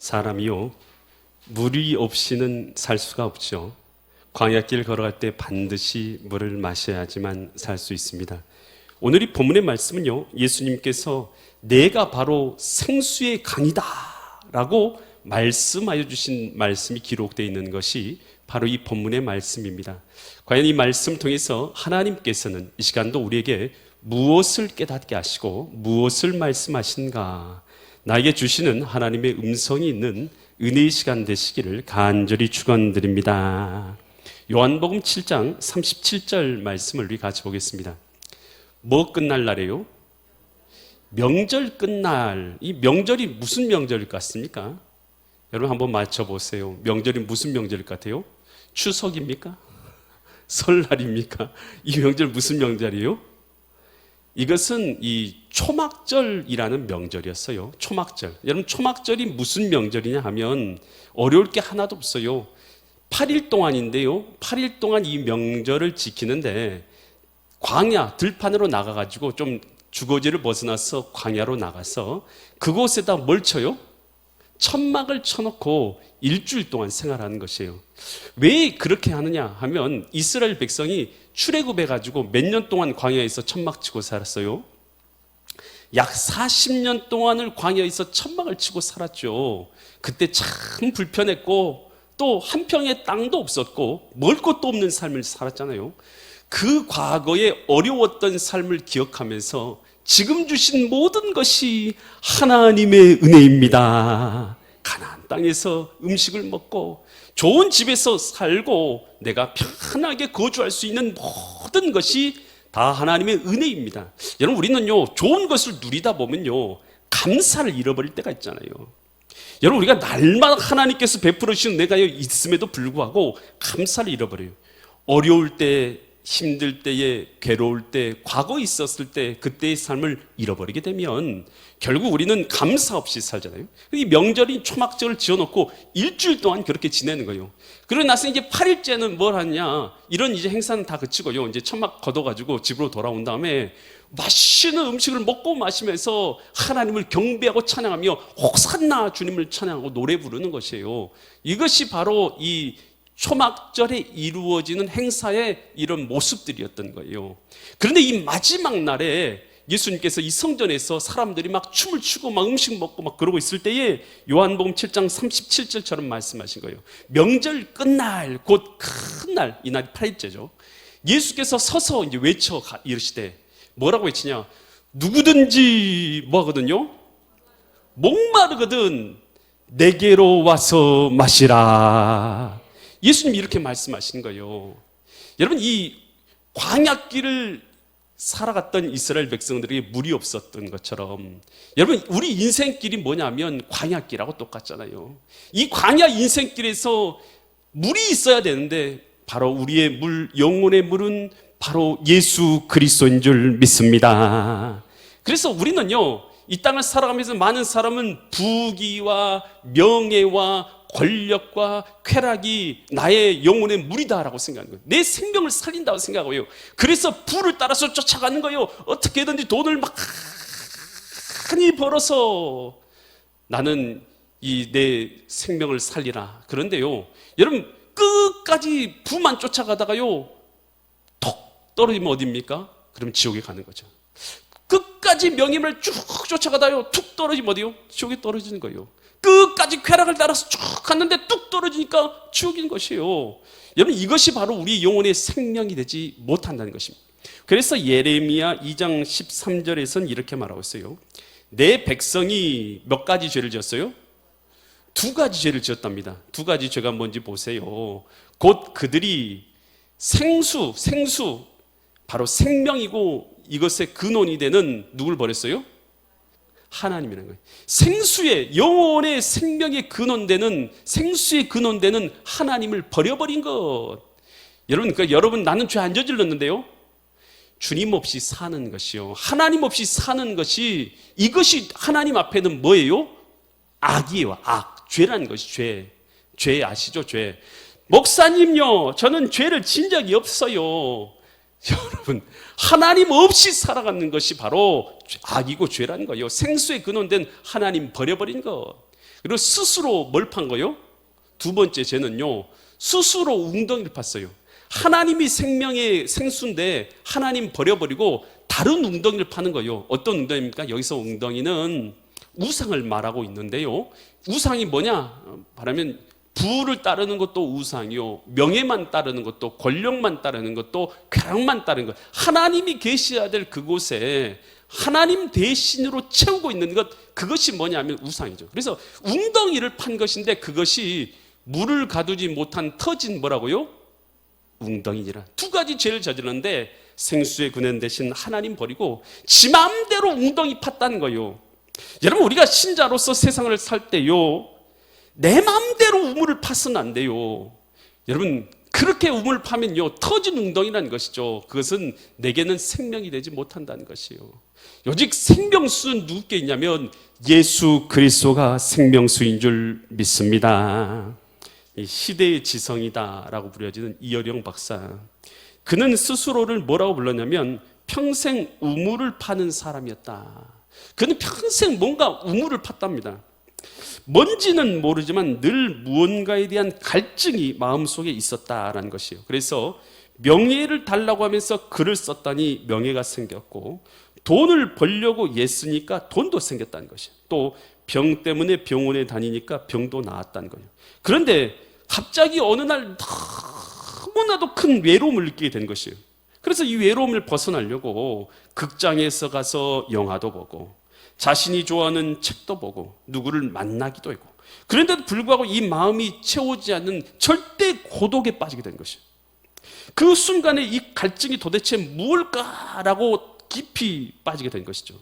사람이요, 물이 없이는 살 수가 없죠. 광야길 걸어갈 때 반드시 물을 마셔야지만 살 수 있습니다. 오늘 이 본문의 말씀은요, 예수님께서 내가 바로 생수의 강이다 라고 말씀하여 주신 말씀이 기록되어 있는 것이 바로 이 본문의 말씀입니다. 과연 이 말씀을 통해서 하나님께서는 이 시간도 우리에게 무엇을 깨닫게 하시고 무엇을 말씀하신가, 나에게 주시는 하나님의 음성이 있는 은혜의 시간 되시기를 간절히 축원드립니다. 요한복음 7장 37절 말씀을 우리 같이 보겠습니다. 뭐 끝날 날이에요? 명절 끝날. 이 명절이 무슨 명절 같습니까? 여러분 한번 맞춰보세요. 명절이 무슨 명절 같아요? 추석입니까? 설날입니까? 이 명절 무슨 명절이에요? 이것은 이 초막절이라는 명절이었어요. 초막절. 여러분 초막절이 무슨 명절이냐 하면 어려울 게 하나도 없어요. 8일 동안인데요. 8일 동안 이 명절을 지키는데 광야 들판으로 나가가지고 좀 주거지를 벗어나서 광야로 나가서 그곳에다 뭘 쳐요? 천막을 쳐놓고 일주일 동안 생활하는 것이에요. 왜 그렇게 하느냐 하면 이스라엘 백성이 출애굽해가지고 몇 년 동안 광야에서 천막 치고 살았어요? 약 40년 동안을 광야에서 천막을 치고 살았죠. 그때 참 불편했고 또 한 평의 땅도 없었고 먹을 것도 없는 삶을 살았잖아요. 그 과거의 어려웠던 삶을 기억하면서 지금 주신 모든 것이 하나님의 은혜입니다. 가나안 땅에서 음식을 먹고 좋은 집에서 살고 내가 편하게 거주할 수 있는 모든 것이 다 하나님의 은혜입니다. 여러분 우리는요, 좋은 것을 누리다 보면요, 감사를 잃어버릴 때가 있잖아요. 여러분 우리가 날마다 하나님께서 베풀어 주신 내가 있음에도 불구하고 감사를 잃어버려요. 어려울 때, 힘들 때에, 괴로울 때, 과거에 있었을 때 그때의 삶을 잃어버리게 되면 결국 우리는 감사 없이 살잖아요. 이 명절이 초막절을 지어놓고 일주일 동안 그렇게 지내는 거예요. 그러고 나서 이제 8일째는 뭘 하냐, 이런 이제 행사는 다 그치고요, 이제 천막 걷어가지고 집으로 돌아온 다음에 맛있는 음식을 먹고 마시면서 하나님을 경배하고 찬양하며 호산나 주님을 찬양하고 노래 부르는 것이에요. 이것이 바로 이 초막절에 이루어지는 행사의 이런 모습들이었던 거예요. 그런데 이 마지막 날에 예수님께서 이 성전에서 사람들이 막 춤을 추고 막 음식 먹고 막 그러고 있을 때에 요한복음 7장 37절처럼 말씀하신 거예요. 명절 끝날, 곧 큰 날, 이 날이 8일째죠. 예수께서 서서 이제 외쳐 이르시되, 뭐라고 외치냐? 누구든지 뭐 하거든요? 목마르거든 내게로 와서 마시라. 예수님 이렇게 말씀하시는 거예요. 여러분 이 광야길을 살아갔던 이스라엘 백성들에게 물이 없었던 것처럼 여러분 우리 인생길이 뭐냐면 광야길하고 똑같잖아요. 이 광야 인생길에서 물이 있어야 되는데 바로 우리의 물, 영혼의 물은 바로 예수 그리스도인 줄 믿습니다. 그래서 우리는요, 이 땅을 살아가면서 많은 사람은 부귀와 명예와 권력과 쾌락이 나의 영혼의 물이다라고 생각하는 거예요. 내 생명을 살린다고 생각하고요. 그래서 부를 따라서 쫓아가는 거예요. 어떻게든지 돈을 많이 벌어서 나는 이 내 생명을 살리라. 그런데요, 여러분 끝까지 부만 쫓아가다가요 톡 떨어지면 어디입니까? 그럼 지옥에 가는 거죠. 끝까지 명예를 쭉 쫓아가다요 툭 떨어지면 어디요? 지옥에 떨어지는 거예요. 끝까지 쾌락을 따라서 쭉 갔는데 뚝 떨어지니까 지옥인 것이에요. 여러분 이것이 바로 우리 영혼의 생명이 되지 못한다는 것입니다. 그래서 예레미야 2장 13절에서는 이렇게 말하고 있어요. 내 백성이 몇 가지 죄를 지었어요? 두 가지 죄를 지었답니다. 두 가지 죄가 뭔지 보세요. 곧 그들이 생수 바로 생명이고 이것의 근원이 되는 누굴 버렸어요? 하나님이라는 거예요. 생수의 영혼의 생명의 근원되는 생수의 근원되는 하나님을 버려버린 것. 여러분, 그러니까 여러분 나는 죄 안 저질렀는데요. 주님 없이 사는 것이요, 하나님 없이 사는 것이, 이것이 하나님 앞에는 뭐예요? 악이에요. 악, 죄라는 것이 죄 아시죠? 죄. 목사님요, 저는 죄를 진 적이 없어요. 여러분 하나님 없이 살아가는 것이 바로 악이고 죄라는 거예요. 생수의 근원된 하나님 버려버린 것. 그리고 스스로 뭘 판 거요? 두 번째 죄는요, 스스로 웅덩이를 팠어요. 하나님이 생명의 생수인데 하나님 버려버리고 다른 웅덩이를 파는 거예요. 어떤 웅덩이입니까? 여기서 웅덩이는 우상을 말하고 있는데요, 우상이 뭐냐? 말하면 부를 따르는 것도 우상이요, 명예만 따르는 것도, 권력만 따르는 것도, 쾌락만 따르는 것, 하나님이 계셔야 될 그곳에 하나님 대신으로 채우고 있는 것, 그것이 뭐냐면 우상이죠. 그래서 웅덩이를 판 것인데 그것이 물을 가두지 못한 터진 뭐라고요? 웅덩이니라. 두 가지 죄를 저질렀는데 생수의 근원 대신 하나님 버리고 지 마음대로 웅덩이 팠다는 거예요. 여러분, 우리가 신자로서 세상을 살 때요, 내 마음대로 우물을 파서는 안 돼요. 여러분, 그렇게 우물을 파면요, 터진 웅덩이라는 것이죠. 그것은 내게는 생명이 되지 못한다는 것이요. 오직 생명수는 누구께 있냐면 예수 그리스도가 생명수인 줄 믿습니다. 이 시대의 지성이다라고 부려지는 이어령 박사, 그는 스스로를 뭐라고 불렀냐면 평생 우물을 파는 사람이었다. 그는 평생 뭔가 우물을 팠답니다. 뭔지는 모르지만 늘 무언가에 대한 갈증이 마음속에 있었다라는 것이에요. 그래서 명예를 달라고 하면서 글을 썼다니 명예가 생겼고, 돈을 벌려고 애쓰니까 돈도 생겼다는 것이에요. 또 병 때문에 병원에 다니니까 병도 나았다는 거예요. 그런데 갑자기 어느 날 너무나도 큰 외로움을 느끼게 된 것이에요. 그래서 이 외로움을 벗어나려고 극장에서 가서 영화도 보고 자신이 좋아하는 책도 보고 누구를 만나기도 하고, 그런데도 불구하고 이 마음이 채우지 않는 절대 고독에 빠지게 된 것이에요. 그 순간에 이 갈증이 도대체 무엇일까라고 깊이 빠지게 된 것이죠.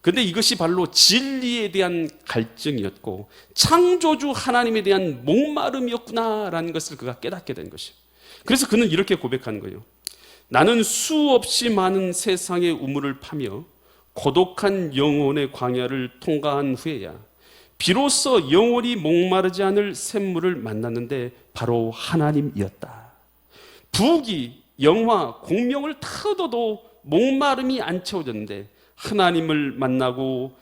그런데 이것이 바로 진리에 대한 갈증이었고 창조주 하나님에 대한 목마름이었구나라는 것을 그가 깨닫게 된 것이에요. 그래서 그는 이렇게 고백하는 거예요. 나는 수없이 많은 세상의 우물을 파며 고독한 영혼의 광야를 통과한 후에야 비로소 영원히 목마르지 않을 샘물을 만났는데 바로 하나님이었다. 부귀, 영화, 공명을 다 얻어도 목마름이 안 채워졌는데 하나님을 만나고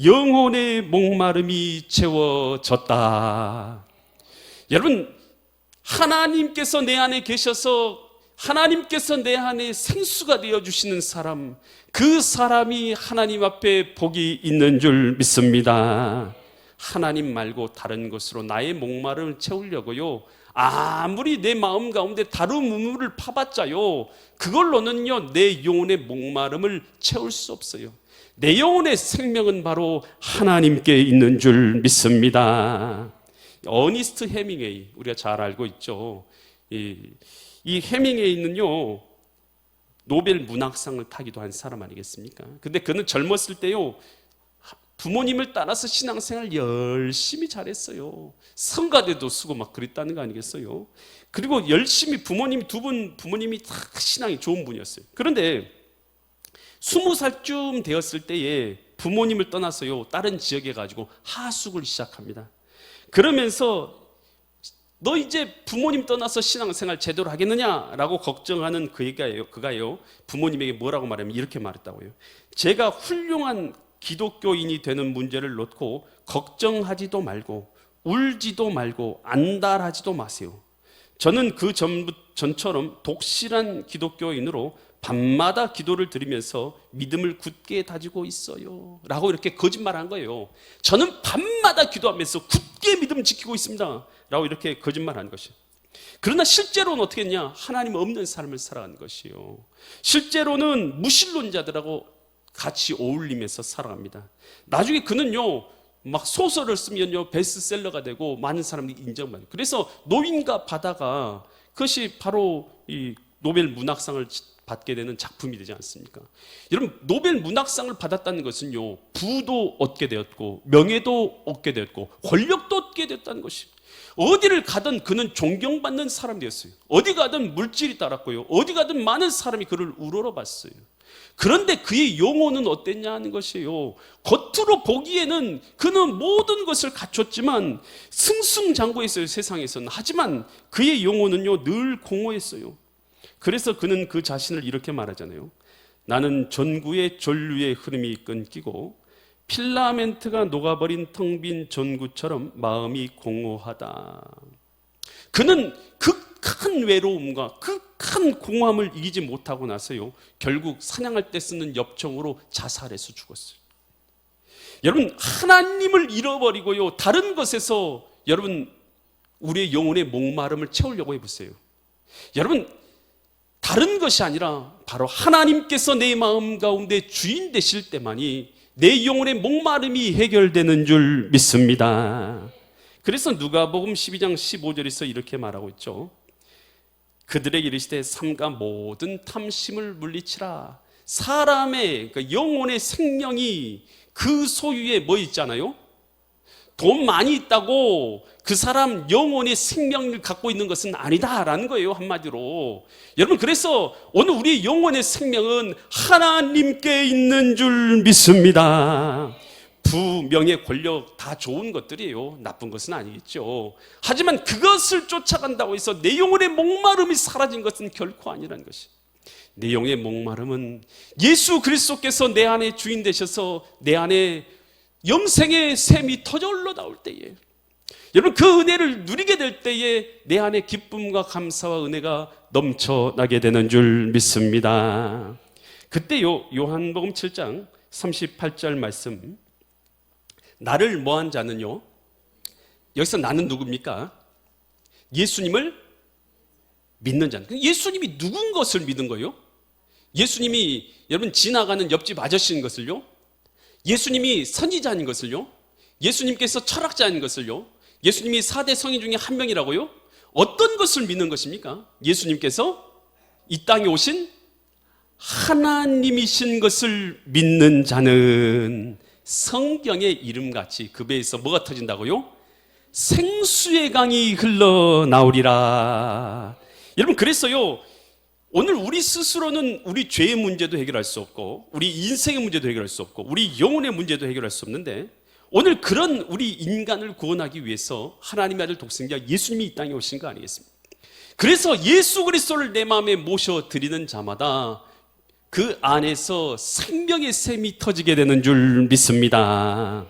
영혼의 목마름이 채워졌다. 여러분, 하나님께서 내 안에 계셔서 하나님께서 내 안에 생수가 되어주시는 사람, 그 사람이 하나님 앞에 복이 있는 줄 믿습니다. 하나님 말고 다른 것으로 나의 목마름을 채우려고요, 아무리 내 마음 가운데 다른 우물을 파봤자요, 그걸로는요 내 영혼의 목마름을 채울 수 없어요. 내 영혼의 생명은 바로 하나님께 있는 줄 믿습니다. 어니스트 해밍웨이, 우리가 잘 알고 있죠. 이 해밍웨이는요 노벨 문학상을 타기도 한 사람 아니겠습니까? 근데 그는 젊었을 때요 부모님을 따라서 신앙생활 열심히 잘했어요. 성가대도 쓰고 막 그랬다는 거 아니겠어요? 그리고 열심히 부모님이 두 분 부모님이 다 신앙이 좋은 분이었어요. 그런데 20살쯤 되었을 때에 부모님을 떠나서요 다른 지역에 가지고 하숙을 시작합니다. 그러면서 너 이제 부모님 떠나서 신앙생활 제대로 하겠느냐라고 걱정하는 그가요 부모님에게 뭐라고 말하면 이렇게 말했다고요. 제가 훌륭한 기독교인이 되는 문제를 놓고 걱정하지도 말고 울지도 말고 안달하지도 마세요. 저는 그 전처럼 독실한 기독교인으로 밤마다 기도를 드리면서 믿음을 굳게 다지고 있어요 라고 이렇게 거짓말한 거예요. 저는 밤마다 기도하면서 굳게 믿음 지키고 있습니다 라고 이렇게 거짓말한 것이에요. 그러나 실제로는 어떻게 했냐? 하나님 없는 삶을 살아가는 것이요, 실제로는 무신론자들하고 같이 어울리면서 살아갑니다. 나중에 그는요 막 소설을 쓰면요 베스트셀러가 되고 많은 사람들이 인정받아요. 그래서 노인과 바다가 그것이 바로 이 노벨 문학상을 받게 되는 작품이 되지 않습니까? 여러분, 노벨 문학상을 받았다는 것은요 부도 얻게 되었고 명예도 얻게 되었고 권력도 얻게 되었다는 것입니다. 어디를 가든 그는 존경받는 사람이 되었어요. 어디 가든 물질이 따랐고요, 어디 가든 많은 사람이 그를 우러러봤어요. 그런데 그의 영혼은 어땠냐는 것이에요. 겉으로 보기에는 그는 모든 것을 갖췄지만 승승장구했어요, 세상에서는. 하지만 그의 영혼은요 늘 공허했어요. 그래서 그는 그 자신을 이렇게 말하잖아요. 나는 전구의 전류의 흐름이 끊기고 필라멘트가 녹아버린 텅 빈 전구처럼 마음이 공허하다. 그는 극한 외로움과 극한 공허함을 이기지 못하고 나서요, 결국 사냥할 때 쓰는 엽총으로 자살해서 죽었어요. 여러분, 하나님을 잃어버리고요, 다른 것에서 여러분 우리의 영혼의 목마름을 채우려고 해보세요. 여러분, 다른 것이 아니라 바로 하나님께서 내 마음 가운데 주인 되실 때만이 내 영혼의 목마름이 해결되는 줄 믿습니다. 그래서 누가복음 12장 15절에서 이렇게 말하고 있죠. 그들에게 이르시되 삼가 모든 탐심을 물리치라. 사람의 영혼의 생명이 그 소유에 뭐 있잖아요? 돈 많이 있다고 그 사람 영혼의 생명을 갖고 있는 것은 아니다라는 거예요, 한마디로. 여러분, 그래서 오늘 우리의 영혼의 생명은 하나님께 있는 줄 믿습니다. 부, 명예, 권력 다 좋은 것들이에요. 나쁜 것은 아니겠죠. 하지만 그것을 쫓아간다고 해서 내 영혼의 목마름이 사라진 것은 결코 아니라는 것이. 내 영혼의 목마름은 예수 그리스도께서 내 안에 주인 되셔서 내 안에 영생의 샘이 터져 흘러나올 때에, 여러분, 그 은혜를 누리게 될 때에 내 안에 기쁨과 감사와 은혜가 넘쳐나게 되는 줄 믿습니다. 그때요, 요한복음 7장 38절 말씀, 나를 뭐한 자는요, 여기서 나는 누굽니까? 예수님을 믿는 자는. 예수님이 누군 것을 믿은 거예요? 예수님이 여러분 지나가는 옆집 아저씨인 것을요? 예수님이 선지자인 것을요? 예수님께서 철학자인 것을요? 예수님이 4대 성인 중에 한 명이라고요? 어떤 것을 믿는 것입니까? 예수님께서 이 땅에 오신 하나님이신 것을 믿는 자는 성경의 이름같이 그 배에서 뭐가 터진다고요? 생수의 강이 흘러나오리라. 여러분, 그래서요, 오늘 우리 스스로는 우리 죄의 문제도 해결할 수 없고, 우리 인생의 문제도 해결할 수 없고, 우리 영혼의 문제도 해결할 수 없는데, 오늘 그런 우리 인간을 구원하기 위해서 하나님의 아들 독생자 예수님이 이 땅에 오신 거 아니겠습니까? 그래서 예수 그리스도를 내 마음에 모셔드리는 자마다 그 안에서 생명의 샘이 터지게 되는 줄 믿습니다.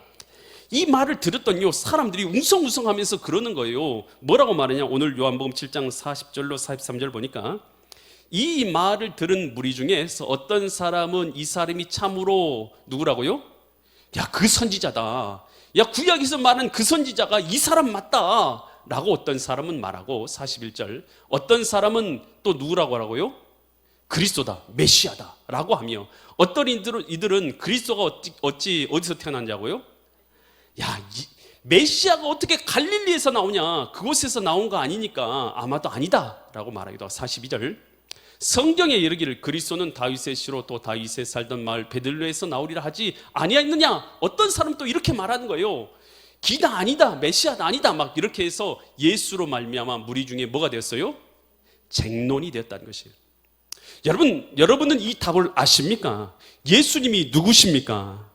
이 말을 들었더니 사람들이 웅성웅성하면서 그러는 거예요. 뭐라고 말하냐? 오늘 요한복음 7장 40절로 43절 보니까 이 말을 들은 무리 중에서 어떤 사람은 이 사람이 참으로 누구라고요? 야, 그 선지자다. 야, 구약에서 말한 그 선지자가 이 사람 맞다 라고 어떤 사람은 말하고, 41절 어떤 사람은 또 누구라고 하라고요? 그리스도다, 메시아다 라고 하며, 어떤 이들은 그리스도가 어디서 태어난다고요? 야, 메시아가 어떻게 갈릴리에서 나오냐, 그곳에서 나온 거 아니니까 아마도 아니다 라고 말하기도 하고, 42절 성경에 이르기를 그리스도는 다윗의 시로 또 다윗의 살던 마을 베들레헴에서 나오리라 하지 아니하였느냐. 어떤 사람은 또 이렇게 말하는 거예요. 기다 아니다, 메시아다 아니다, 막 이렇게 해서 예수로 말미암아 무리 중에 뭐가 되었어요? 쟁론이 되었다는 것이에요. 여러분은 이 답을 아십니까? 예수님이 누구십니까?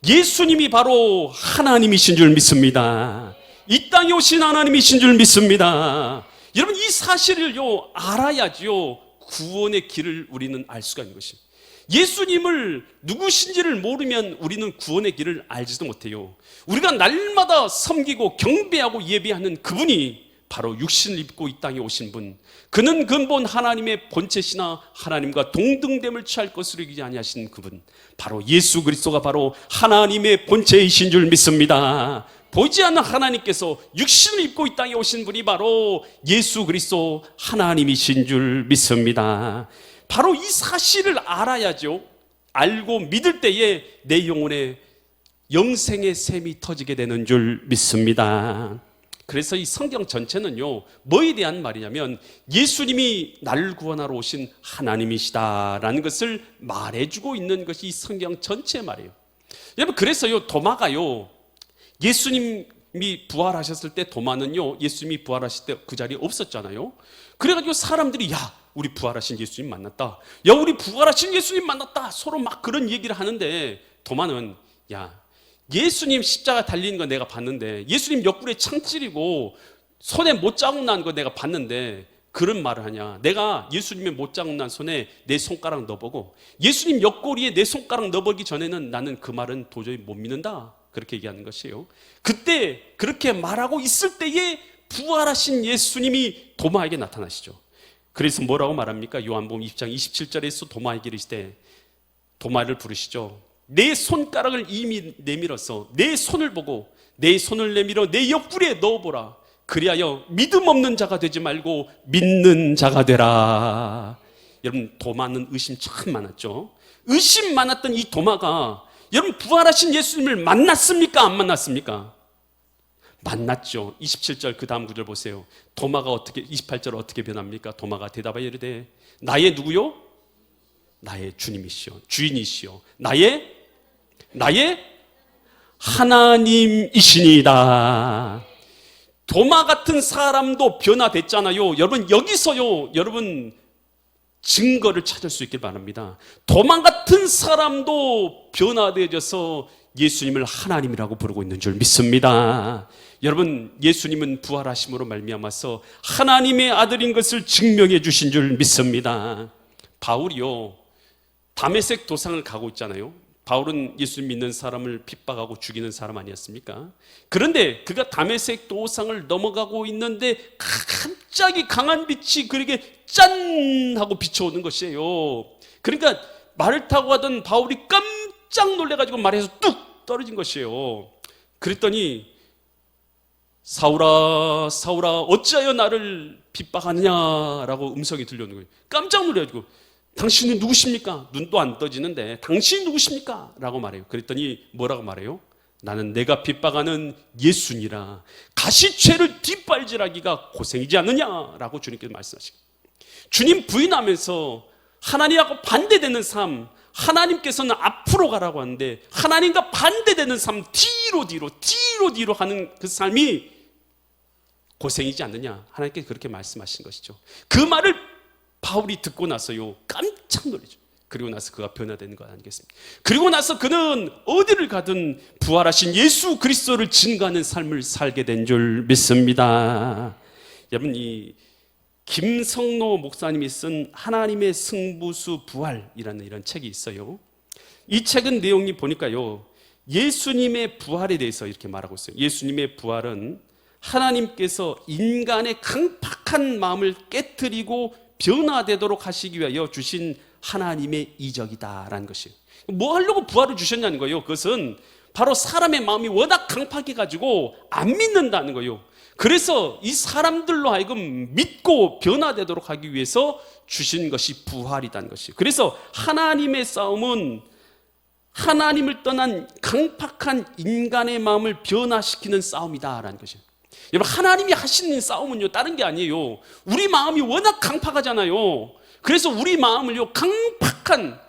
예수님이 바로 하나님이신 줄 믿습니다. 이 땅에 오신 하나님이신 줄 믿습니다. 여러분, 이 사실을요 알아야지요 구원의 길을 우리는 알 수가 있는 것입니다. 예수님을 누구신지를 모르면 우리는 구원의 길을 알지도 못해요. 우리가 날마다 섬기고 경배하고 예배하는 그분이 바로 육신을 입고 이 땅에 오신 분, 그는 근본 하나님의 본체시나 하나님과 동등됨을 취할 것으로 이기지 아니하신 그분, 바로 예수 그리스도가 바로 하나님의 본체이신 줄 믿습니다. 보이지 않는 하나님께서 육신을 입고 이 땅에 오신 분이 바로 예수 그리스도 하나님이신 줄 믿습니다. 바로 이 사실을 알아야죠. 알고 믿을 때에 내 영혼에 영생의 샘이 터지게 되는 줄 믿습니다. 그래서 이 성경 전체는요 뭐에 대한 말이냐면 예수님이 나를 구원하러 오신 하나님이시다라는 것을 말해주고 있는 것이 이 성경 전체의 말이에요. 여러분, 그래서요 도마가요, 예수님이 부활하셨을 때 도마는요 예수님이 부활하실 때 그 자리에 없었잖아요. 그래가지고 사람들이 야, 우리 부활하신 예수님 만났다, 야, 우리 부활하신 예수님 만났다, 서로 막 그런 얘기를 하는데, 도마는 야, 예수님 십자가 달리는 거 내가 봤는데, 예수님 옆구리에 창 찌르고 손에 못 자국 난 거 내가 봤는데, 그런 말을 하냐? 내가 예수님의 못장난 손에 내 손가락 넣어보고 예수님 옆구리에 내 손가락 넣어보기 전에는 나는 그 말은 도저히 못 믿는다. 그렇게 얘기하는 것이에요. 그때 그렇게 말하고 있을 때에 부활하신 예수님이 도마에게 나타나시죠. 그래서 뭐라고 말합니까? 요한복음 20장 27절에서 도마에게 이르시되, 도마를 부르시죠. 내 손가락을 이미 내밀어서 내 손을 보고 내 손을 내밀어 내 옆구리에 넣어보라. 그리하여 믿음 없는 자가 되지 말고 믿는 자가 되라. 여러분, 도마는 의심 참 많았죠. 의심 많았던 이 도마가 여러분 부활하신 예수님을 만났습니까? 안 만났습니까? 만났죠. 27절 그 다음 구절 보세요. 도마가 어떻게, 28절 어떻게 변합니까? 도마가 대답하여 이르되 나의 누구요? 나의 주님이시여 주인이시여 나의 하나님이시니이다. 도마 같은 사람도 변화됐잖아요. 여러분, 여기서요, 여러분 증거를 찾을 수 있길 바랍니다. 도마 같은 사람도 변화되어져서 예수님을 하나님이라고 부르고 있는 줄 믿습니다. 여러분, 예수님은 부활하심으로 말미암아서 하나님의 아들인 것을 증명해 주신 줄 믿습니다. 바울이요, 다메섹 도상을 가고 있잖아요. 바울은 예수님 믿는 사람을 핍박하고 죽이는 사람 아니었습니까? 그런데 그가 다메섹 도상을 넘어가고 있는데 갑자기 강한 빛이 그에게 짠 하고 비춰오는 것이에요. 그러니까 말을 타고 가던 바울이 깜짝 놀래가지고 말에서 뚝 떨어진 것이에요. 그랬더니 사울아 사울아 어찌하여 나를 핍박하느냐라고 음성이 들려오는 거예요. 깜짝 놀래가지고 당신은 누구십니까? 눈도 안 떠지는데 당신이 누구십니까? 라고 말해요. 그랬더니 뭐라고 말해요? 나는 내가 핍박하는 예수니라. 가시죄를 뒷발질하기가 고생이지 않느냐라고 주님께서 말씀하시고, 주님 부인하면서 하나님하고 반대되는 삶, 하나님께서는 앞으로 가라고 하는데 하나님과 반대되는 삶, 뒤로 하는 그 삶이 고생이지 않느냐, 하나님께서 그렇게 말씀하신 것이죠. 그 말을 바울이 듣고 나서요 깜짝 놀라죠. 그리고 나서 그가 변화되는 것 아니겠습니까? 그리고 나서 그는 어디를 가든 부활하신 예수 그리스도를 증거하는 삶을 살게 된 줄 믿습니다. 여러분, 이 김성노 목사님이 쓴 하나님의 승부수 부활이라는 이런 책이 있어요. 이 책은 내용이 보니까요, 예수님의 부활에 대해서 이렇게 말하고 있어요. 예수님의 부활은 하나님께서 인간의 강팍한 마음을 깨트리고 변화되도록 하시기 위하여 주신 하나님의 이적이다라는 것이에요. 뭐 하려고 부활을 주셨냐는 거예요. 그것은 바로 사람의 마음이 워낙 강팍해가지고 안 믿는다는 거예요. 그래서 이 사람들로 하여금 믿고 변화되도록 하기 위해서 주신 것이 부활이라는 것이에요. 그래서 하나님의 싸움은 하나님을 떠난 강팍한 인간의 마음을 변화시키는 싸움이다라는 것이에요. 여러분, 하나님이 하시는 싸움은요 다른 게 아니에요. 우리 마음이 워낙 강팍하잖아요. 그래서 우리 마음을요 강팍한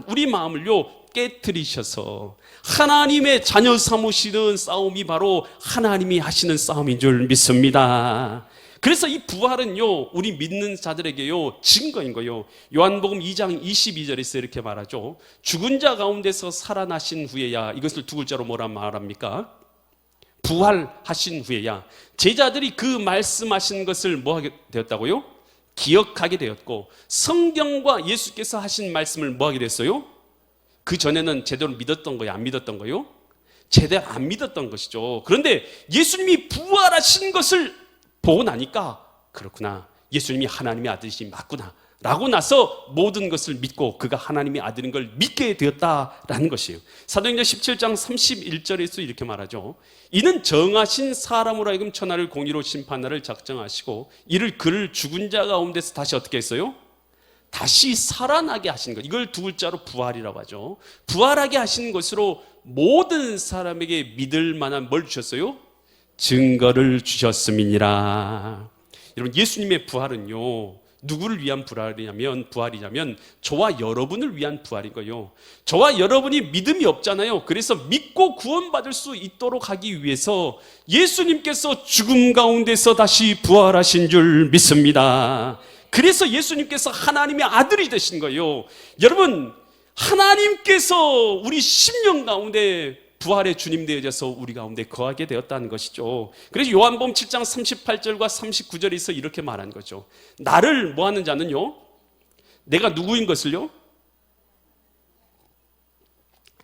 우리 마음을요 깨트리셔서 하나님의 자녀 삼으시는 싸움이 바로 하나님이 하시는 싸움인 줄 믿습니다. 그래서 이 부활은요 우리 믿는 자들에게요 증거인 거예요. 요한복음 2장 22절에서 이렇게 말하죠. 죽은 자 가운데서 살아나신 후에야, 이것을 두 글자로 뭐라 말합니까? 부활하신 후에야 제자들이 그 말씀하신 것을 뭐 하게 되었다고요? 기억하게 되었고, 성경과 예수께서 하신 말씀을 뭐 하게 됐어요? 그 전에는 제대로 믿었던 거예요? 안 믿었던 거예요? 제대로 안 믿었던 것이죠. 그런데 예수님이 부활하신 것을 보고 나니까 그렇구나, 예수님이 하나님의 아들이시 맞구나 라고 나서 모든 것을 믿고 그가 하나님의 아들인 걸 믿게 되었다라는 것이에요. 사도행전 17장 31절에서 이렇게 말하죠. 이는 정하신 사람으로 하여금 천하를 공의로 심판하를 작정하시고 이를 그를 죽은 자 가운데서 다시 어떻게 했어요? 다시 살아나게 하신 것. 이걸 두 글자로 부활이라고 하죠. 부활하게 하신 것으로 모든 사람에게 믿을 만한 뭘 주셨어요? 증거를 주셨음이니라. 여러분, 예수님의 부활은요 누구를 위한 부활이냐면 저와 여러분을 위한 부활인 거예요. 저와 여러분이 믿음이 없잖아요. 그래서 믿고 구원받을 수 있도록 하기 위해서 예수님께서 죽음 가운데서 다시 부활하신 줄 믿습니다. 그래서 예수님께서 하나님의 아들이 되신 거예요. 여러분, 하나님께서 우리 심령 가운데 부활의 주님 되어져서 우리 가운데 거하게 되었다는 것이죠. 그래서 요한복음 7장 38절과 39절에서 이렇게 말한 거죠. 나를 뭐하는 자는요, 내가 누구인 것을요,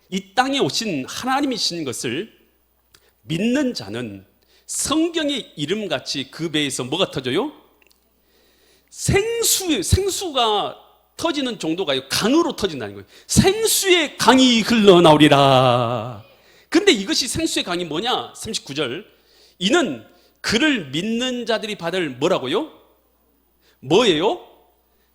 이 땅에 오신 하나님이신 것을 믿는 자는 성경의 이름같이 그 배에서 뭐가 터져요? 생수가 터지는 정도가 강으로 터진다는 거예요. 생수의 강이 흘러나오리라. 근데 이것이 생수의 강이 뭐냐? 39절. 이는 그를 믿는 자들이 받을 뭐라고요? 뭐예요?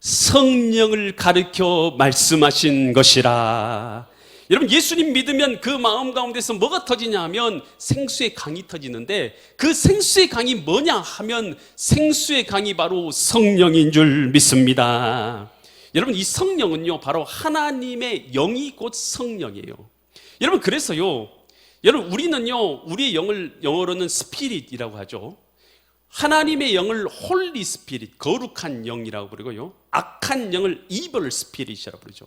성령을 가르쳐 말씀하신 것이라. 여러분, 예수님 믿으면 그 마음 가운데서 뭐가 터지냐 하면 생수의 강이 터지는데, 그 생수의 강이 뭐냐 하면 생수의 강이 바로 성령인 줄 믿습니다. 여러분, 이 성령은요 바로 하나님의 영이 곧 성령이에요. 여러분, 그래서요, 여러분, 우리는요 우리의 영을 영어로는 스피릿이라고 하죠. 하나님의 영을 홀리 스피릿, 거룩한 영이라고 부르고요, 악한 영을 이블 스피릿이라고 부르죠.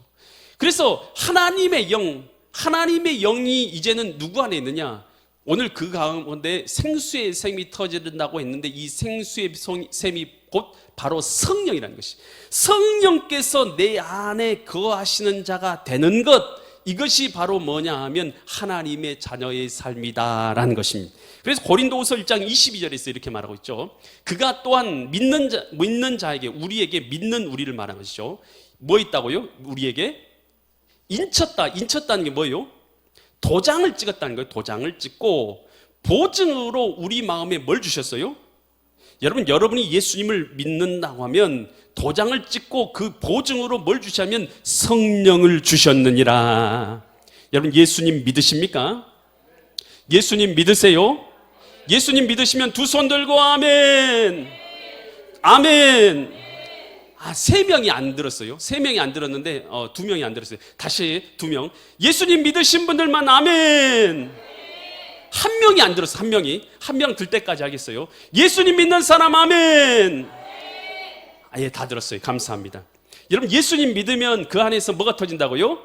그래서 하나님의 영이 이제는 누구 안에 있느냐? 오늘 그 가운데 생수의 샘이 터진다고 했는데, 이 생수의 샘이 곧 바로 성령이라는 것이, 성령께서 내 안에 거하시는 자가 되는 것, 이것이 바로 뭐냐 하면 하나님의 자녀의 삶이다라는 것입니다. 그래서 고린도후서 1장 22절에서 이렇게 말하고 있죠. 그가 또한 믿는 자에게, 우리에게, 믿는 우리를 말하는 것이죠. 뭐 있다고요? 우리에게 인쳤다는 게 뭐예요? 도장을 찍었다는 거예요. 도장을 찍고 보증으로 우리 마음에 뭘 주셨어요? 여러분이 예수님을 믿는다고 하면 도장을 찍고 그 보증으로 뭘 주시냐면 성령을 주셨느니라. 여러분, 예수님 믿으십니까? 예수님 믿으세요? 예수님 믿으시면 두 손 들고 아멘. 아멘. 세 명이 안 들었어요. 세 명이 안 들었는데 두 명이 안 들었어요. 다시 두 명. 예수님 믿으신 분들만 아멘. 한 명이 안 들었어. 한 명 들 때까지 하겠어요. 예수님 믿는 사람 아멘. 예, 다 들었어요. 감사합니다. 여러분, 예수님 믿으면 그 안에서 뭐가 터진다고요?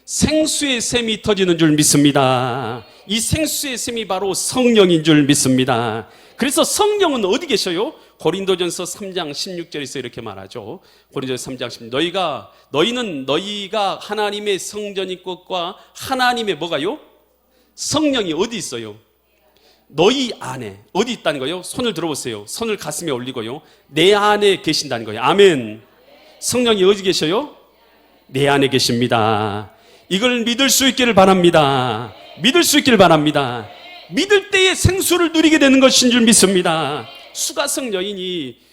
생수의 샘이 터지는 줄 믿습니다. 이 생수의 샘이 바로 성령인 줄 믿습니다. 그래서 성령은 어디 계셔요? 고린도전서 3장 16절에서 이렇게 말하죠. 고린도전서 3장 16절. 너희가 하나님의 성전인 것과 하나님의 뭐가요? 성령이 어디 있어요? 너희 안에. 어디 있다는 거예요? 손을 들어보세요. 손을 가슴에 올리고요, 내 안에 계신다는 거예요. 아멘. 성령이 어디 계셔요? 내 안에 계십니다. 이걸 믿을 수 있기를 바랍니다. 믿을 수 있기를 바랍니다. 믿을 때에 생수를 누리게 되는 것인 줄 믿습니다. 수가성 여인이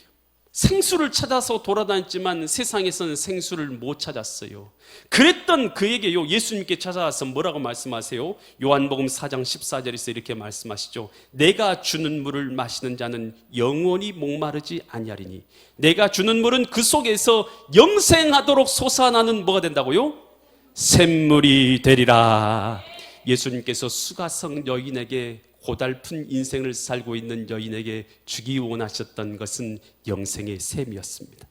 생수를 찾아서 돌아다녔지만 세상에서는 생수를 못 찾았어요. 그랬던 그에게요, 예수님께 찾아와서 뭐라고 말씀하세요? 요한복음 4장 14절에서 이렇게 말씀하시죠. 내가 주는 물을 마시는 자는 영원히 목마르지 아니하리니 내가 주는 물은 그 속에서 영생하도록 솟아나는 뭐가 된다고요? 샘물이 되리라. 예수님께서 수가성 여인에게, 고달픈 인생을 살고 있는 여인에게 주기 원하셨던 것은 영생의 샘이었습니다.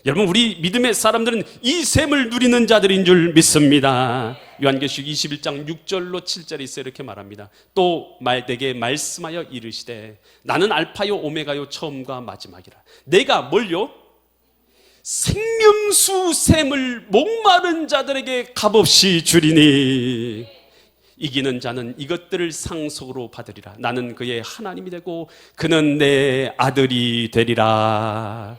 여러분, 우리 믿음의 사람들은 이 샘을 누리는 자들인 줄 믿습니다. 요한계시록 21장 6절로 7절에 있어 이렇게 말합니다. 또 내게 말씀하여 이르시되 나는 알파요 오메가요 처음과 마지막이라. 내가 뭘요? 생명수 샘을 목마른 자들에게 값없이 주리니 이기는 자는 이것들을 상속으로 받으리라. 나는 그의 하나님이 되고 그는 내 아들이 되리라.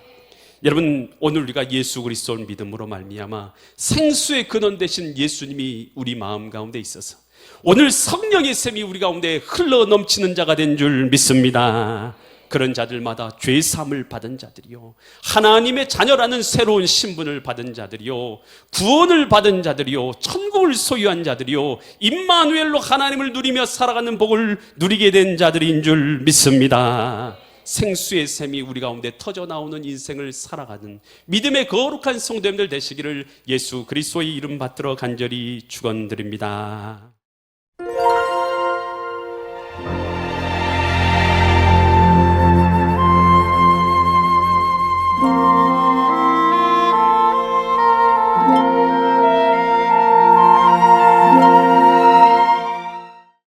여러분, 오늘 우리가 예수 그리스도를 믿음으로 말미암아 생수의 근원 되신 예수님이 우리 마음 가운데 있어서 오늘 성령의 샘이 우리 가운데 흘러 넘치는 자가 된 줄 믿습니다. 그런 자들마다 죄사함을 받은 자들이요, 하나님의 자녀라는 새로운 신분을 받은 자들이요, 구원을 받은 자들이요, 천국을 소유한 자들이요, 임마누엘로 하나님을 누리며 살아가는 복을 누리게 된 자들인 줄 믿습니다. 생수의 샘이 우리 가운데 터져 나오는 인생을 살아가는 믿음의 거룩한 성도님들 되시기를 예수 그리스도의 이름 받들어 간절히 축원드립니다.